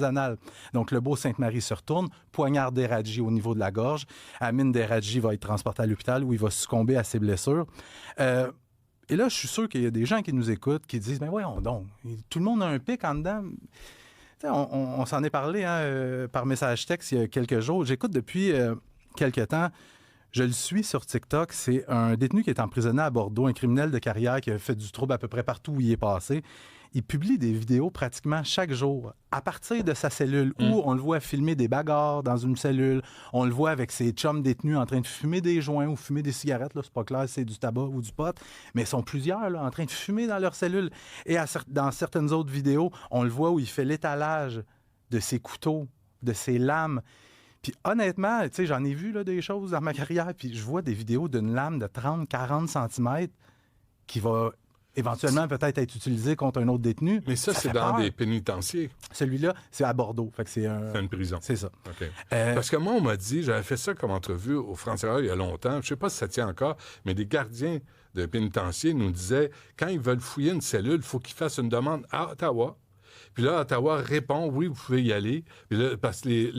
anal. Donc, le beau Sainte-Marie se retourne, poignarde d'Eradji au niveau de la gorge. Amine d'Eradji va être transporté à l'hôpital où il va succomber à ses blessures. Et là, je suis sûr qu'il y a des gens qui nous écoutent qui disent « Ben voyons donc, tout le monde a un pic en dedans. » On s'en est parlé par message texte il y a quelques jours. J'écoute depuis quelques temps. Je le suis sur TikTok. C'est un détenu qui est emprisonné à Bordeaux, un criminel de carrière qui a fait du trouble à peu près partout où il est passé. Il publie des vidéos pratiquement chaque jour à partir de sa cellule où on le voit filmer des bagarres dans une cellule. On le voit avec ses chums détenus en train de fumer des joints ou fumer des cigarettes. Là, c'est pas clair si c'est du tabac ou du pot, mais ils sont plusieurs là, en train de fumer dans leur cellule. Et dans certaines autres vidéos, on le voit où il fait l'étalage de ses couteaux, de ses lames. Puis honnêtement, tu sais, j'en ai vu là, des choses dans ma carrière, puis je vois des vidéos d'une lame de 30-40 cm qui va éventuellement peut-être être utilisée contre un autre détenu. Mais ça c'est dans des pénitenciers. Celui-là, c'est à Bordeaux. Fait que c'est une prison. C'est ça. OK. Parce que moi, on m'a dit, j'avais fait ça comme entrevue au France-Erreur il y a longtemps, je sais pas si ça tient encore, mais des gardiens de pénitenciers nous disaient, quand ils veulent fouiller une cellule, il faut qu'ils fassent une demande à Ottawa. Puis là, Ottawa répond, oui, vous pouvez y aller. Puis là, parce que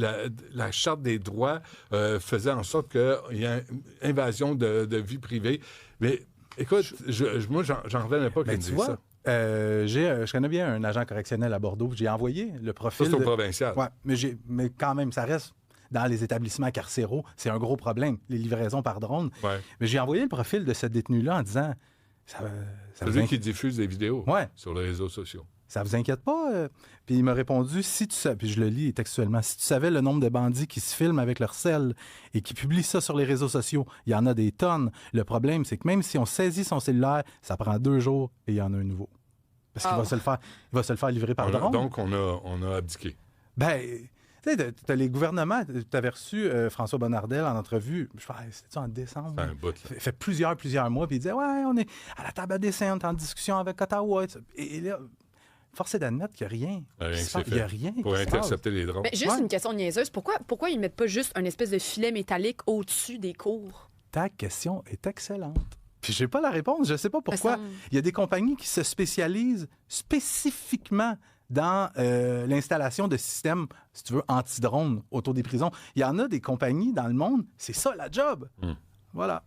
la Charte des droits faisait en sorte qu'il y ait une invasion de vie privée. Mais écoute, moi, j'en revenais pas qu'il me dise ça. Je connais bien un agent correctionnel à Bordeaux. J'ai envoyé le profil. Ça, c'est au provincial. Ouais, mais quand même, ça reste dans les établissements carcéraux. C'est un gros problème, les livraisons par drone. Ouais. Mais j'ai envoyé le profil de ce détenu-là en disant... C'est lui qui diffuse des vidéos sur les réseaux sociaux. Ça vous inquiète pas? Puis il m'a répondu, si tu savais, puis je le lis textuellement, si tu savais le nombre de bandits qui se filment avec leur cell et qui publient ça sur les réseaux sociaux, il y en a des tonnes. Le problème, c'est que même si on saisit son cellulaire, ça prend 2 jours et il y en a un nouveau. Parce qu'il va se le faire livrer par drone. Donc, on a abdiqué. Ben, tu sais, t'as les gouvernements, tu avais reçu François Bonnardel en entrevue, je sais, c'était en décembre. C'est un bout, là. Il fait plusieurs mois, puis il disait, ouais, on est à la table à dessin, on est en discussion avec Ottawa. Et là, force est d'admettre qu'il n'y a rien. Il n'y a rien. Pour intercepter les drones. Mais juste une question niaiseuse. Pourquoi ils ne mettent pas juste un espèce de filet métallique au-dessus des cours? Ta question est excellente. Puis je n'ai pas la réponse. Je ne sais pas pourquoi. Il y a des compagnies qui se spécialisent spécifiquement dans l'installation de systèmes, si tu veux, anti-drones autour des prisons. Il y en a des compagnies dans le monde, c'est ça la job. Voilà.